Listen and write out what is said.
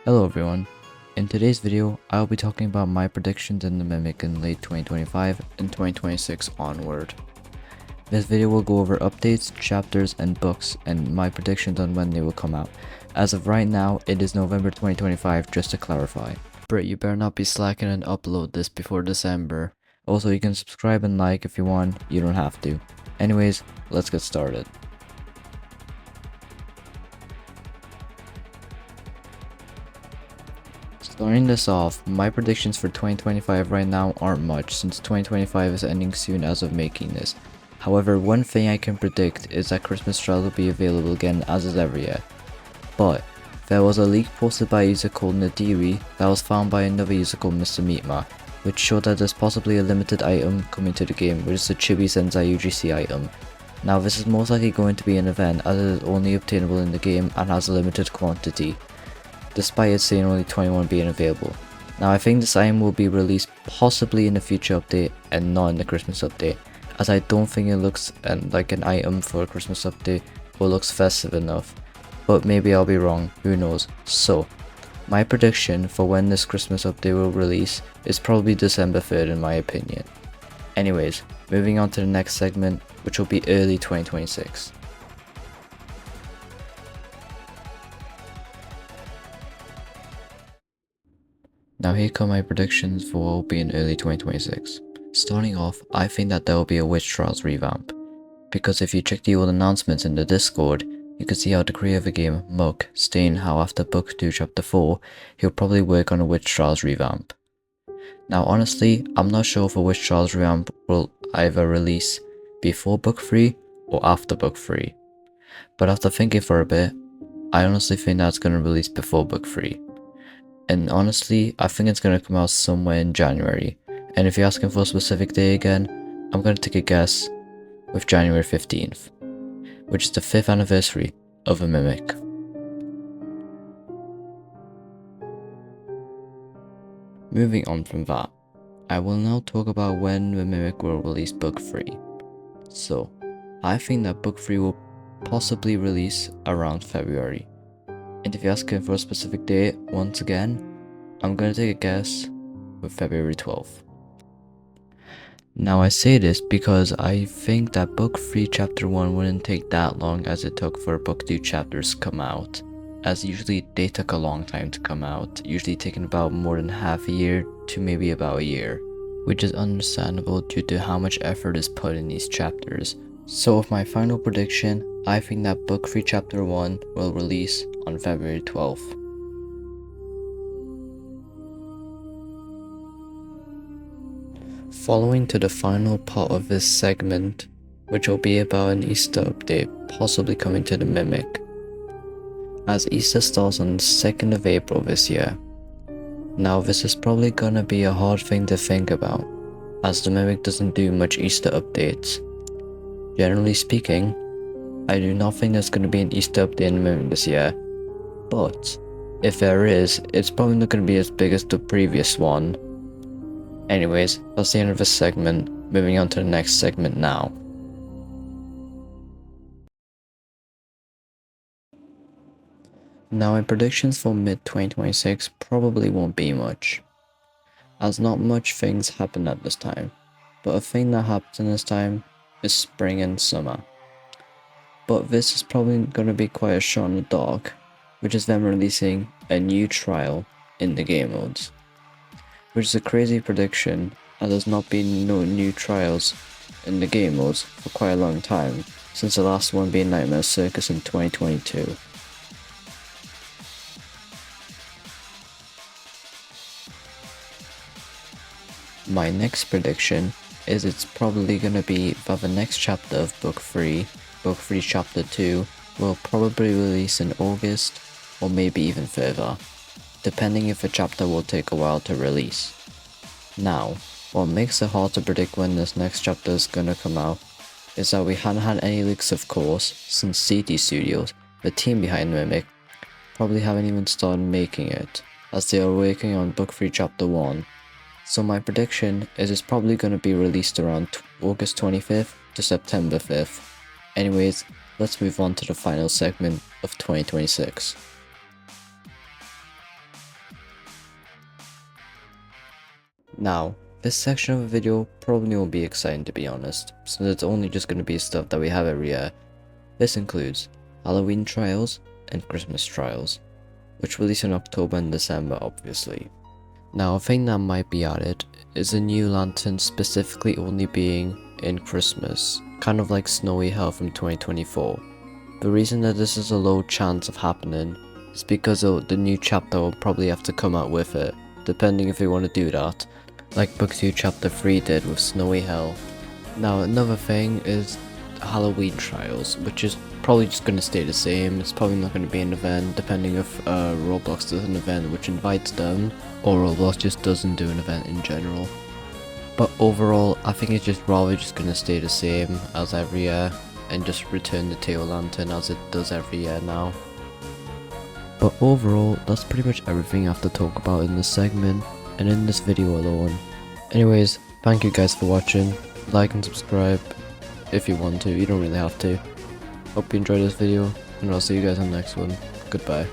Hello everyone. In today's video, I'll be talking about my predictions in the Mimic in late 2025 and 2026 onward. This video will go over updates, chapters, and books, and my predictions on when they will come out. As of right now, it is November 2025, just to clarify. But you better not be slacking and upload this before December. Also, you can subscribe and like if you want, you don't have to. Anyways, let's get started. Starting this off, my predictions for 2025 right now aren't much since 2025 is ending soon as of making this. However, one thing I can predict is that Christmas trials will be available again as is ever yet. But there was a leak posted by a user called Nadiri that was found by another user called Mr. Meatma, which showed that there's possibly a limited item coming to the game, which is the Chibi Sensei UGC item. Now this is most likely going to be an event as it is only obtainable in the game and has a limited quantity, despite it saying only 21 being available. Now I think this item will be released possibly in the future update and not in the Christmas update, as I don't think it looks like an item for a Christmas update or looks festive enough, but maybe I'll be wrong, who knows. So, my prediction for when this Christmas update will release is probably December 3rd in my opinion. Anyways, moving on to the next segment, which will be early 2026. Now here come my predictions for what will be in early 2026. Starting off, I think that there will be a Witch Trials revamp, because if you check the old announcements in the Discord, you can see how the creator of the game, Muck, stating how after Book 2 Chapter 4, he'll probably work on a Witch Trials revamp. Now honestly, I'm not sure if a Witch Trials revamp will either release before Book 3 or after Book 3, but after thinking for a bit, I honestly think that's going to release before Book 3. And honestly, I think it's going to come out somewhere in January. And if you're asking for a specific day again, I'm going to take a guess with January 15th, which is the 5th anniversary of a Mimic. Moving on from that, I will now talk about when the Mimic will release Book 3. So, I think that Book 3 will possibly release around February. And if you're asking for a specific date, once again, I'm gonna take a guess with February 12th. Now I say this because I think that Book 3 Chapter 1 wouldn't take that long as it took for Book 2 chapters to come out, as usually they took a long time to come out, usually taking about more than half a year to maybe about a year, which is understandable due to how much effort is put in these chapters. So with my final prediction, I think that Book 3 Chapter 1 will release on February 12th. Following to the final part of this segment, which will be about an Easter update possibly coming to the Mimic, as Easter starts on the 2nd of April this year. Now this is probably gonna be a hard thing to think about, as the Mimic doesn't do much Easter updates. Generally speaking, I do not think there's going to be an Easter update in the Mimic this year, but if there is, it's probably not going to be as big as the previous one. Anyways, that's the end of this segment, moving on to the next segment now. Now my predictions for mid-2026 probably won't be much, as not much things happen at this time, but a thing that happens in this time is spring and summer. But this is probably going to be quite a shot in the dark, which is them releasing a new trial in the game modes. Which is a crazy prediction, as there's not been no new trials in the game modes for quite a long time, since the last one being Nightmare Circus in 2022. My next prediction is it's probably gonna be that the next chapter of Book 3 Chapter 2 will probably release in August or maybe even further, depending if the chapter will take a while to release. Now, what makes it hard to predict when this next chapter is gonna come out is that we hadn't had any leaks, of course, since CT Studios, the team behind Mimic, probably haven't even started making it, as they are working on Book 3 Chapter 1. So my prediction is it's probably going to be released around August 25th to September 5th. Anyways, let's move on to the final segment of 2026. Now, this section of the video probably won't be exciting to be honest, since it's only just going to be stuff that we have every year. This includes Halloween trials and Christmas trials, which release in October and December obviously. Now a thing that might be added is a new lantern specifically only being in Christmas, kind of like Snowy Hell from 2024. The reason that this is a low chance of happening is because the new chapter will probably have to come out with it, depending if they want to do that, like Book 2 Chapter 3 did with Snowy Hell. Now another thing is Halloween trials, which is probably just going to stay the same. It's probably not going to be an event, depending if Roblox does an event which invites them, or Roblox just doesn't do an event in general. But overall, I think it's just rather just going to stay the same as every year, and just return the tail lantern as it does every year now. But overall, that's pretty much everything I have to talk about in this segment, and in this video alone. Anyways, thank you guys for watching. Like and subscribe if you want to, you don't really have to. Hope you enjoyed this video, and I'll see you guys on the next one. Goodbye.